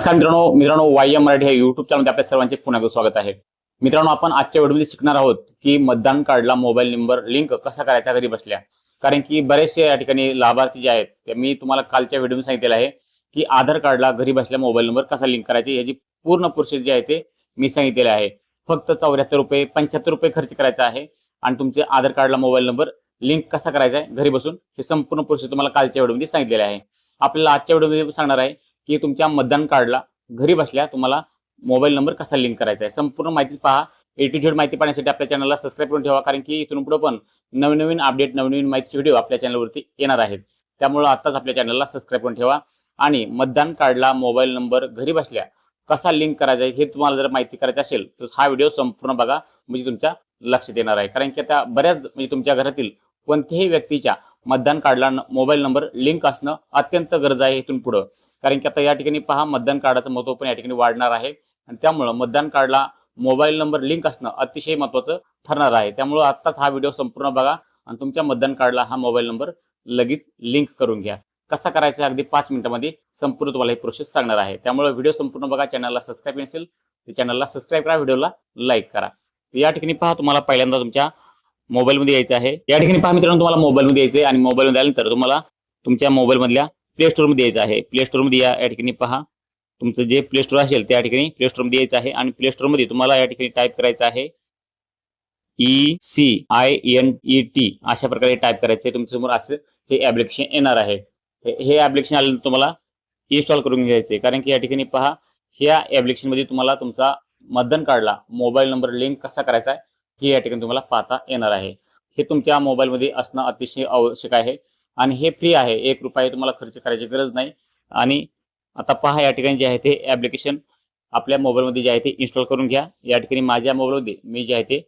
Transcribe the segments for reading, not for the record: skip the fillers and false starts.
नमस्कार मित्रांनो वायएम मराठी या युट्यूब चॅनलमध्ये आपल्या सर्वांचे पुन्हा एकदा स्वागत आहे। मित्रांनो, आपण आजच्या व्हिडिओमध्ये शिकणार आहोत की मतदान कार्डला मोबाईल नंबर लिंक कसा करायचा घरी बसल्या। कारण की बरेचसे या ठिकाणी लाभार्थी जे आहेत ते मी तुम्हाला कालच्या व्हिडिओमध्ये सांगितलेलं आहे की आधार कार्डला घरी बसल्या मोबाईल नंबर कसा लिंक करायचा याची पूर्ण प्रोसेस जी आहे ते मी सांगितलेले आहे। फक्त 74 रुपये 75 रुपये खर्च करायचा आहे आणि तुमचे आधार कार्डला मोबाईल नंबर लिंक कसा करायचा आहे घरी बसून हे संपूर्ण प्रोसेस तुम्हाला कालच्या व्हिडिओमध्ये सांगितलेले आहे। आपल्याला आजच्या व्हिडिओमध्ये सांगणार आहे की तुमच्या मतदान कार्डला घरी बसल्या तुम्हाला मोबाईल नंबर कसा लिंक करायचा आहे। संपूर्ण माहिती पहा। ए टू झेड माहिती पाहण्यासाठी आपल्या चॅनलला सबस्क्राइब करून ठेवा, कारण की इथून पुढे पण नवीन अपडेट नवीन माहितीचे व्हिडिओ आपल्या चॅनलवरती येणार आहेत। त्यामुळे आताच आपल्या चॅनलला सबस्क्राइब करून ठेवा आणि मतदान कार्डला मोबाईल नंबर घरी बसल्या कसा लिंक करायचा हे तुम्हाला जर माहिती करायची असेल तर हा व्हिडिओ संपूर्ण बघा, म्हणजे तुमच्या लक्षात येणार आहे। कारण की आता बऱ्याच म्हणजे तुमच्या घरातील कोणत्याही व्यक्तीच्या मतदान कार्डला मोबाईल नंबर लिंक असणं अत्यंत गरजेचं आहे इथून पुढे। कारण की आता या ठिकाणी पहा, मतदान कार्डाचं महत्त्व पण या ठिकाणी वाढणार आहे आणि त्यामुळे मतदान कार्डला मोबाईल नंबर लिंक असणं अतिशय महत्त्वाचं ठरणार आहे। त्यामुळे आत्ताच हा व्हिडिओ संपूर्ण बघा आणि तुमच्या मतदान कार्डला हा मोबाईल नंबर लगेच लिंक करून घ्या। कसा करायचा अगदी 5 मिनिटांमध्ये संपूर्ण तुम्हाला ही प्रोसेस सांगणार आहे। त्यामुळे व्हिडिओ संपूर्ण बघा। चॅनलला सबस्क्राइब नसेल तर चॅनलला सबस्क्राइब करा, व्हिडिओला लाईक करा। या ठिकाणी पहा, तुम्हाला पहिल्यांदा तुमच्या मोबाईलमध्ये यायचं आहे। या ठिकाणी पहा मित्रांनो, तुम्हाला मोबाईलमध्ये यायचं आहे आणि मोबाईलमध्ये आल्यानंतर तुम्हाला तुमच्या मोबाईलमधल्या प्ले स्टोर मध्ये यायचं आहे। प्ले स्टोर मध्ये या ठिकाणी पहा, तुमचं जे प्ले स्टोर असेल त्या ठिकाणी प्ले स्टोर मध्ये यायचं आहे आणि प्ले स्टोर मध्ये तुम्हाला या ठिकाणी टाईप करायचं आहे ECINET अशा प्रकारे टाईप करायचं आहे। तुमच्या समोर असं हे ऍप्लिकेशन येणार आहे। हे ऍप्लिकेशन आल्यानंतर तुम्हाला इन्स्टॉल करून घ्यायचे, कारण की या ठिकाणी पहा, ह्या ऍप्लिकेशन मध्ये तुम्हाला तुमचा मतदान कार्डला मोबाईल नंबर लिंक कसा करायचा आहे हे या ठिकाणी तुम्हाला पाहता येणार आहे। हे तुमच्या मोबाईल मध्ये असणं अतिशय आवश्यक आहे आणि हे फ्री आहे। 1 रुपया तुम्हाला खर्च करायची गरज नाही। आणि आता पहा, या ठिकाणी जे आहे ते ऍप्लिकेशन आपल्या मोबाईल मध्ये जे आहे ते इन्स्टॉल करून घ्या। या ठिकाणी माझ्या मोबाईल मध्ये मी जे आहे ते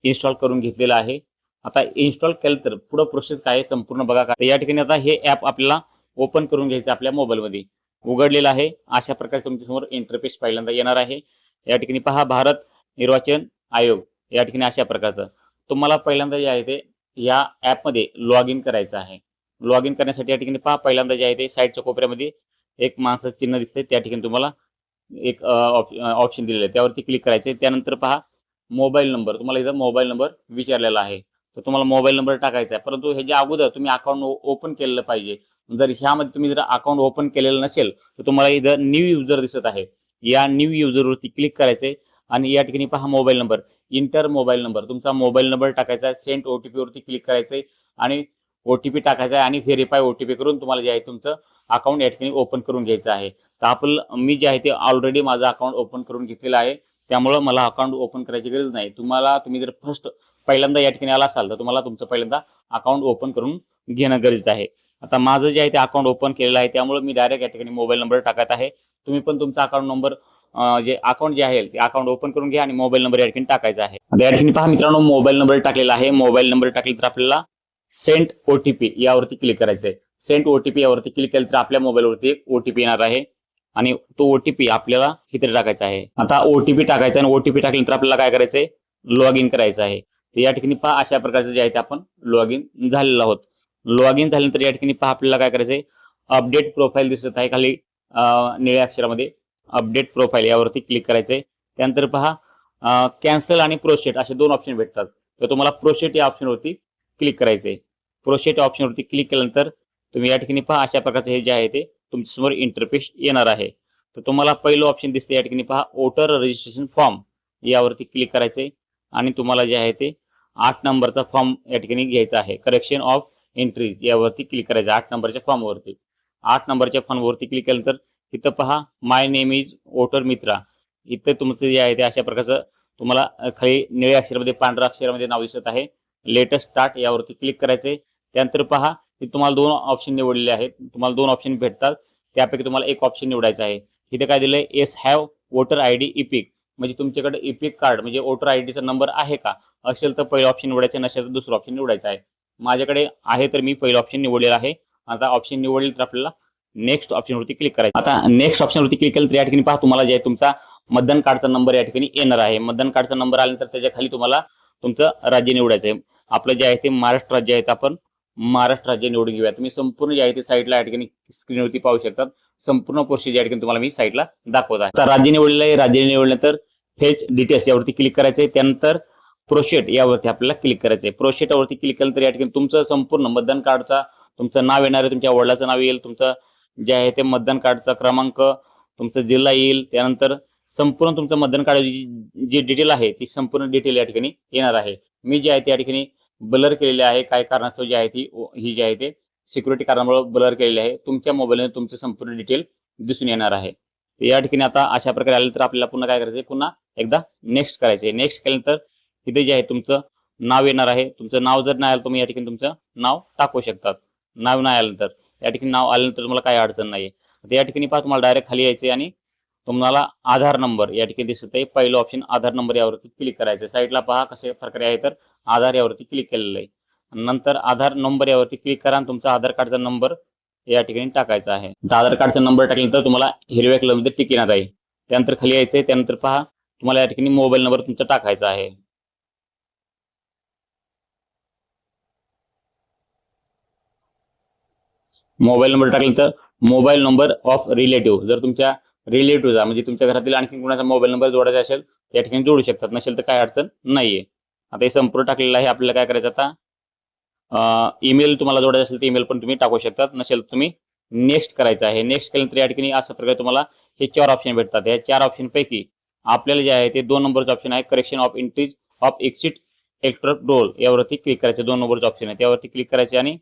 इन्स्टॉल करून घेतलेलं आहे। आता इन्स्टॉल केलं तर पुढे प्रोसेस काय आहे संपूर्ण बघा। का या ठिकाणी आता हे ऍप आपल्याला ओपन करून घ्यायचं आपल्या मोबाईल मध्ये। उघडलेलं आहे। अशा प्रकारे तुमच्या समोर इंटरफेस पहिल्यांदा येणार आहे। या ठिकाणी पहा, भारत निर्वाचन आयोग या ठिकाणी अशा प्रकारचं तुम्हाला पहिल्यांदा जे आहे ते या ऍप मध्ये लॉग इन करायचं आहे। लॉग इन करण्यासाठी या ठिकाणी पहा, पहिल्यांदा जे आहे ते साईडच्या कोपऱ्यामध्ये एक माणसाचं चिन्ह दिसतंय, त्या ठिकाणी तुम्हाला एक ऑप्शन दिलेलं आहे, त्यावरती क्लिक करायचं आहे। त्यानंतर पहा, मोबाईल नंबर तुम्हाला इथं मोबाईल नंबर विचारलेला आहे, तर तुम्हाला मोबाईल नंबर टाकायचा आहे। परंतु ह्याच्या अगोदर तुम्ही अकाउंट ओपन केलेलं पाहिजे। जर ह्यामध्ये तुम्ही जर अकाउंट ओपन केलेलं नसेल तर तुम्हाला इथं न्यू युजर दिसत आहे, या न्यू युजरवरती क्लिक करायचंय आणि या ठिकाणी पहा mobile number, inter mobile number, तुमचा मोबाईल नंबर टाकायचा आहे। सेंड OTP वरती क्लिक करायचंय आणि OTP टाकायचा आहे आणि व्हेरीफाय OTP करून तुम्हाला जे आहे तुमचं अकाउंट या ठिकाणी ओपन करून घ्यायचं आहे। तर मी जे आहे ते ऑलरेडी माझं अकाउंट ओपन करून घेतलेलं आहे, त्यामुळे मला अकाउंट ओपन करायची गरज नाही। तुम्ही जर पहिल्यांदा या ठिकाणी आला असाल तर तुम्हाला तुमचं पहिल्यांदा अकाउंट ओपन करून घेणं गरजेचं आहे। आता माझं जे आहे ते अकाउंट ओपन केलेलं आहे, त्यामुळे मी डायरेक्ट या ठिकाणी मोबाईल नंबर टाकत आहे। तुम्ही पण तुमचा अकाउंट नंबर जे अकाउंट जे आहे ते अकाउंट ओपन करून घ्या आणि मोबाईल नंबर या ठिकाणी टाकायचा आहे। आता या ठिकाणी पहा मित्रांनो, मोबाईल नंबर टाकलेला आहे। मोबाईल नंबर टाकले तर आपल्याला सेंड OTP यावरती क्लिक करायचं आहे। सेंड OTP यावरती क्लिक केलं तर आपल्या मोबाईलवरती एक OTP येणार आहे आणि तो OTP आपल्याला इथे टाकायचा आहे। आता OTP टाकायचा आणि OTP टाकल्यानंतर आपल्याला काय करायचंय, लॉग इन करायचं आहे। तर या ठिकाणी पहा, अशा प्रकारचं जे आहे ते आपण लॉग इन झालेलो आहोत। लॉग इन झाल्यानंतर या ठिकाणी पहा, आपल्याला काय करायचंय, अपडेट प्रोफाईल दिसत आहे खाली निळ्या अक्षरामध्ये, अपडेट प्रोफाईल यावरती क्लिक करायचंय। त्यानंतर पहा, कॅन्सल आणि प्रोसेट असे 2 ऑप्शन भेटतात, तर तुम्हाला प्रोसेट या ऑप्शनवरती क्लिक करायचंय। प्रोसेट ऑप्शनवरती क्लिक केल्यानंतर तुम्ही या ठिकाणी पहा, अशा प्रकारचे हे जे आहे ते तुमच्या समोर इंटरफेस येणार आहे। तर तुम्हाला पहिलं ऑप्शन दिसते, या ठिकाणी पहा वोटर रजिस्ट्रेशन फॉर्म यावरती क्लिक करायचंय आणि तुम्हाला जे आहे ते 8 नंबरचा फॉर्म या ठिकाणी घ्यायचा आहे। करेक्शन ऑफ एंट्री यावरती क्लिक करायचं 8 नंबरच्या फॉर्मवरती। 8 नंबरच्या फॉर्मवरती क्लिक केल्यानंतर इथं पहा, माय नेम इज वोटर मित्रा, इथं तुमचं जे आहे ते अशा प्रकारचं तुम्हाला खाली निळ्या अक्षरामध्ये पांढऱ्या अक्षरामध्ये नाव दिसत आहे। लेटेस्ट स्टार्ट यावरती क्लिक करायचंय। त्यानंतर पहा, तुम्हाला 2 ऑप्शन निवडलेले आहेत, तुम्हाला 2 ऑप्शन भेटतात, त्यापैकी तुम्हाला एक ऑप्शन निवडायचा आहे। इथे काय दिलंय, yes have voter ID EPIC, म्हणजे तुमच्याकडे इपिक कार्ड म्हणजे वोटर आयडीचा नंबर आहे का, असेल तर पहिलं ऑप्शन निवडायचं, नसेल तर दुसरं ऑप्शन निवडायचं आहे। माझ्याकडे आहे तर मी पहिलं ऑप्शन निवडलेलं आहे। आता ऑप्शन निवडले तर आपल्याला नेक्स्ट ऑप्शनवरती क्लिक करायचं। आता नेक्स्ट ऑप्शनवरती क्लिक केलं तर या ठिकाणी पहा, तुम्हाला जे आहे तुमचा मतदान कार्डचा नंबर या ठिकाणी येणार आहे। मतदान कार्डचा नंबर आल्यानंतर त्याच्या खाली तुम्हाला तुमचं राज्य निवडायचं आहे। आपलं जे आहे ते महाराष्ट्र राज्य आहे, आपण महाराष्ट्र राज्य निवडून घेऊया। तुम्ही संपूर्ण जे आहे ते साईडला या ठिकाणी स्क्रीनवरती पाहू शकतात, संपूर्ण प्रोसेस या ठिकाणी तुम्हाला मी साईटला दाखवत आहे. आता राज्य निवडलेलं आहे. राज्य निवडल्यानंतर फेच डिटेल्स यावरती क्लिक करायचं आहे. त्यानंतर प्रोसेट यावरती आपल्याला क्लिक करायचं आहे. प्रोसेटवरती क्लिक केल्यानंतर या ठिकाणी तुमचं संपूर्ण मतदान कार्डचा तुमचं नाव येणार आहे, तुमच्या वडिलाचं नाव येईल, तुमचं जे आहे ते मतदान कार्डचा क्रमांक, तुमचा जिल्हा येईल, त्यानंतर संपूर्ण तुमचं मतदान कार्ड जी डिटेल आहे ती संपूर्ण डिटेल या ठिकाणी येणार आहे. मी जे आहे त्या ठिकाणी ब्लर केलेले आहे. काय कारणास्तव जी आहे ही जी आहे ते सिक्युरिटी कारणामुळे ब्लर केलेली आहे. तुमच्या मोबाईलमध्ये तुमचं संपूर्ण डिटेल दिसून येणार आहे. या ठिकाणी आता अशा प्रकारे आलं तर आपल्याला पुन्हा काय करायचं, पुन्हा एकदा नेक्स्ट करायचे. नेक्स्ट केल्यानंतर इथे जे आहे तुमचं नाव येणार आहे. तुमचं नाव जर नाही आलं तुम्ही या ठिकाणी तुमचं नाव टाकू शकतात. नाव नाही आलं तर या ठिकाणी नाव आल्यानंतर तुम्हाला काही अडचण नाही. या ठिकाणी पहा तुम्हाला डायरेक्ट खाली यायचे आणि तुम्हाला आधार नंबर या ठिकाणी दिसत आहे. पहिलं ऑप्शन आधार नंबर यावरती क्लिक करायचं. साईडला पहा कशा प्रकारे आहे तर आधार यावरती क्लिक केलेलं आहे. नंतर आधार नंबर यावरती क्लिक करा आणि तुमचा आधार कार्डचा नंबर या ठिकाणी टाकायचा आहे. आधार कार्डचा नंबर टाकल्यानंतर तुम्हाला हिरव्या कलरमध्ये टिक येणार आहे. त्यानंतर खाली यायचं आहे. त्यानंतर पहा तुम्हाला या ठिकाणी मोबाईल नंबर तुमचा टाकायचा आहे. मोबाईल नंबर टाकल्यानंतर मोबाईल नंबर ऑफ रिलेटिव्ह, जर तुमच्या रिलेटिव्हचा म्हणजे तुमच्या घरातील आणखी कोणाचा मोबाईल नंबर जोडायचा असेल त्या ठिकाणी जोडू शकतात, नसेल तर काय अडचण नाहीये. आता हे संपूर्ण टाकलेलं आहे. आपल्याला काय करायचं आता ईमेल तुम्हाला जोडायचं असेल तर ईमेल पण तुम्ही टाकू शकतात, नसेल तुम्ही नेक्स्ट करायचं आहे. नेक्स्ट केल्यानंतर या ठिकाणी अशा प्रकारे तुम्हाला हे 4 ऑप्शन भेटतात. या 4 ऑप्शन पैकी आपल्याला जे आहे ते 2 नंबरचं ऑप्शन आहे correction of entries of exit electronic roll यावरती क्लिक करायचे. 2 नंबरचं ऑप्शन आहे त्यावरती क्लिक करायचे आणि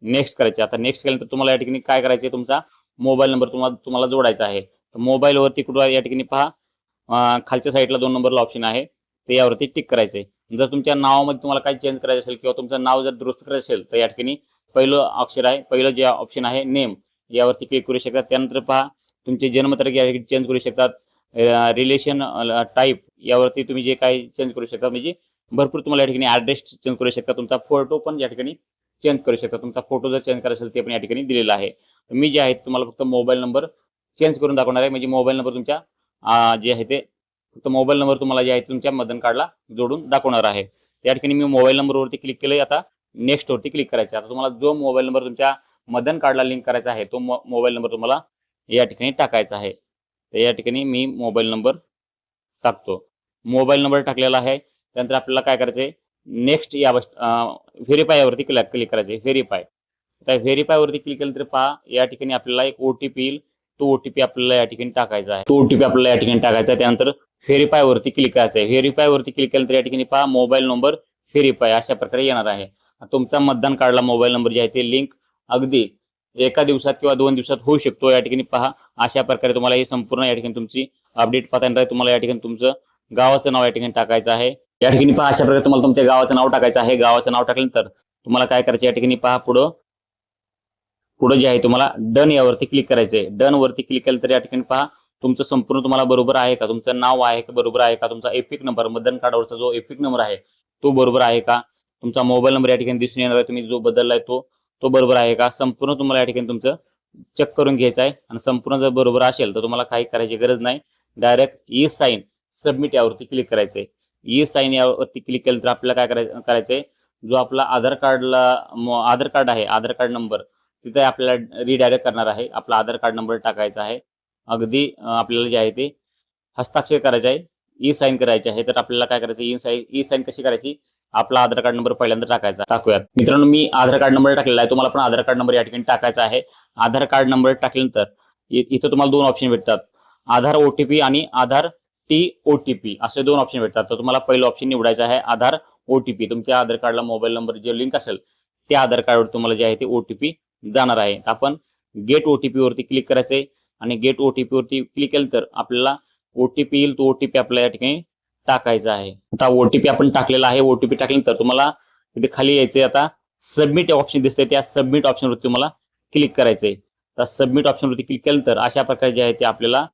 नेक्स्ट करायचे. आता नेक्स्ट केल्यानंतर तुम्हाला या ठिकाणी काय करायचे, तुमचा मोबाईल नंबर तुम्हाला जोडायचा आहे. तर मोबाईलवरती कुठं या ठिकाणी पहा खालच्या साईडला 2 नंबरला ऑप्शन आहे ते यावरती टिक करायचे. जर तुमच्या नावामध्ये तुम्हाला काही चेंज करायचं असेल किंवा तुमचं नाव जर दुरुस्त करायचं असेल तर या ठिकाणी पहिलं अक्षर आहे, पहिलं जे ऑप्शन आहे नेम यावरती क्लिक करू शकतात. त्यानंतर पहा तुमची जन्मतारीख या ठिकाणी चेंज करू शकतात. रिलेशन टाईप यावरती तुम्ही जे काही चेंज करू शकता, म्हणजे भरपूर तुम्हाला या ठिकाणी ॲड्रेस चेंज करू शकता. तुमचा फोटो पण या ठिकाणी चेंज करू शकता. तुमचा फोटो जर चेंज करायचा असेल ते पण या ठिकाणी दिलेला आहे. मी जे आहे तुम्हाला फक्त मोबाईल नंबर चेंज करून दाखवणार आहे, म्हणजे मोबाईल नंबर तुमच्या जे आहे ते फक्त मोबाईल नंबर तुम्हाला जे आहे तुमच्या मतदान कार्डला जोडून दाखवणार आहे. त्या ठिकाणी मी मोबाईल नंबरवरती क्लिक केलंय. आता नेक्स्ट वरती क्लिक करायचं. आता तुम्हाला जो मोबाईल नंबर तुमच्या मतदान कार्डला लिंक करायचा आहे तो मोबाईल नंबर तुम्हाला या ठिकाणी टाकायचा आहे. तर या ठिकाणी मी मोबाईल नंबर टाकतो. मोबाईल नंबर टाकलेला आहे. त्यानंतर आपल्याला काय करायचंय, नेक्स्ट या व्हेरीफाय वरती क्लिक करायचे. व्हेरीफाय. तर व्हेरीफाय वरती क्लिक केल्यानंतर पहा या ठिकाणी आपल्याला एक ओटीपी येईल. तो ओटीपी आपल्याला या ठिकाणी टाकायचा आहे. तो ओटीपी आपल्याला या ठिकाणी टाकायचा आहे. त्यानंतर व्हेरीफाय वरती क्लिक करायचं आहे. व्हेरीफाय वरती क्लिक केल्यानंतर या ठिकाणी पहा मोबाईल नंबर व्हेरीफाय अशा प्रकारे येणार आहे. तुमचा मतदान कार्डला मोबाईल नंबर जे आहे ते लिंक अगदी एका दिवसात किंवा 2 दिवसात होऊ शकतो. या ठिकाणी पहा अशा प्रकारे तुम्हाला हे संपूर्ण या ठिकाणी तुमची अपडेट पाहता येणार आहे. तुम्हाला या ठिकाणी तुमचं गावाचं नाव या ठिकाणी टाकायचं आहे. या ठिकाणी पहा अशा प्रकारे तुम्हाला तुमच्या गावाचं नाव टाकायचं आहे. गावाचं नाव टाकल्यानंतर तुम्हाला काय करायचं, या ठिकाणी पहा पुढं जे आहे तुम्हाला डन यावरती क्लिक करायचंय. डन वरती क्लिक केलं तर या ठिकाणी पहा तुमचं संपूर्ण तुम्हाला बरोबर आहे का, तुमचं नाव आहे का बरोबर आहे का, तुमचा एपिक नंबर मतदान कार्डावरचा जो एपिक नंबर आहे तो बरोबर आहे का, तुमचा मोबाईल नंबर या ठिकाणी दिसून येणार आहे, तुम्ही जो बदललाय तो बरोबर आहे का, संपूर्ण तुम्हाला या ठिकाणी तुमचं चेक करून घ्यायचं आहे. आणि संपूर्ण जर बरोबर असेल तर तुम्हाला काही करायची गरज नाही. डायरेक्ट ई साइन सबमिट यावरती क्लिक करायचंय. ई साइन यावरती क्लिक केलं तर आपल्याला काय करायचंय, जो आपला आधार कार्ड आहे, आधार कार्ड नंबर तिथे आपल्याला रिडायरेक्ट करणार आहे. आपला आधार कार्ड नंबर टाकायचा आहे. अगदी आपल्याला जे आहे ते हस्ताक्षर करायचं आहे, ई साइन करायचे आहे. तर आपल्याला काय करायचं, ई साइन कशी करायची, आपला आधार कार्ड नंबर पहिल्यांदा टाकूयात. मित्रांनो मी आधार कार्ड नंबर टाकलेला आहे, तुम्हाला पण आधार कार्ड नंबर या ठिकाणी टाकायचा आहे. आधार कार्ड नंबर टाकल्यानंतर इथं तुम्हाला 2 ऑप्शन भेटतात, आधार ओटीपी आणि आधार टी ओटीपी असे 2 ऑप्शन भेटतात. तर तुम्हाला पहिलं ऑप्शन निवडायचं आहे आधार ओटीपी. तुमच्या आधार कार्डला मोबाईल नंबर जे लिंक असेल त्या आधार कार्डवर तुम्हाला जे आहे ते ओटीपी जाणार आहे. आपण गेट ओटीपी वरती क्लिक करायचंय आणि गेट ओटीपी वरती क्लिक केलं तर आपल्याला ओटीपी येईल. तो ओटीपी आपल्याला या ठिकाणी टाकायचा आहे. आता ओटीपी आपण टाकलेला आहे. ओटीपी टाकल्यानंतर तुम्हाला इथे खाली यायचंय. आता सबमिट ऑप्शन दिसतंय, त्या सबमिट ऑप्शन वरती तुम्हाला क्लिक करायचंय. तर सबमिट ऑप्शन वरती क्लिक केलं तर अशा प्रकारे जे आहे ते आपल्याला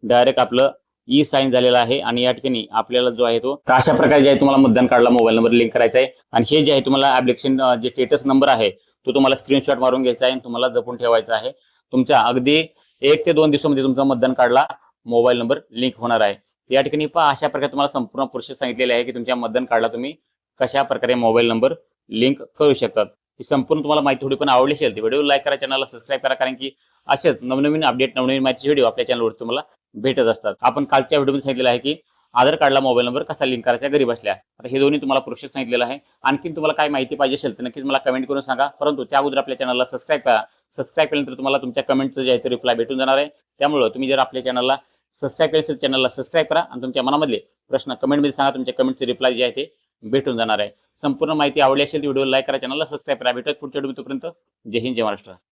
डायरेक्ट आपलं ई साइन झालेला आहे. आणि या ठिकाणी आपल्याला जो आहे तो अशा प्रकारे जे आहे तुम्हाला मतदान कार्डला मोबाईल नंबर लिंक करायचा आहे. आणि हे जे आहे तुम्हाला ऍप्लिकेशन जे स्टेटस नंबर आहे तो तुम्हाला स्क्रीनशॉट मारून घ्यायचा आहे आणि तुम्हाला जपून ठेवायचा आहे. तुमच्या अगदी 1 ते 2 दिवसामध्ये तुमचा मतदान कार्डला मोबाईल नंबर लिंक होणार आहे. या ठिकाणी पहा अशा प्रकारे तुम्हाला संपूर्ण प्रोसेस सांगितलेली आहे की तुमच्या मतदान कार्डला तुम्ही कशा प्रकारे मोबाईल नंबर लिंक करू शकतात. ही संपूर्ण तुम्हाला माहिती थोडी पण आवडली असेल तर व्हिडिओ लाईक करा, चॅनलला सबस्क्राईब करा, कारण की असेच नवनवीन अपडेट नवनवीन माहितीचे व्हिडिओ आपल्या चॅनलवर तुम्हाला भेटत असतात. आपण कालच्या व्हिडिओमध्ये सांगितलेलं आहे की आधार कार्डला मोबाईल नंबर कसा लिंक करायचा घरी बसल्या. आता हे दोन्ही तुम्हाला प्रोसेस सांगितलेलं आहे. आणखीन तुम्हाला काय माहिती पाहिजे असेल तर नक्कीच मला कमेंट करून सांगा. परंतु त्या अगोदर आपल्या चॅनलला सबस्क्राईब करा. सबस्क्राईब केल्यानंतर तुम्हाला तुमच्या कमेंटचं जे आहे ते रिप्लाय भेटून जाणार आहे. त्यामुळे तुम्ही जर आपल्या चॅनलला सबस्क्राईब केलं असेल चॅनलला सबस्क्राईब करा आणि तुमच्या मनामधले प्रश्न कमेंटमध्ये सांगा. तुमच्या कमेंटचे रिप्लाय जे आहे ते भेटून जाणार आहे. संपूर्ण माहिती आवडली असेल तर व्हिडिओ लाईक करा, चॅनलला सबस्क्राईब करा. भेटत पुढच्या व्हिडिओ. तोपर्यंत जय हिंद, जय महाराष्ट्र.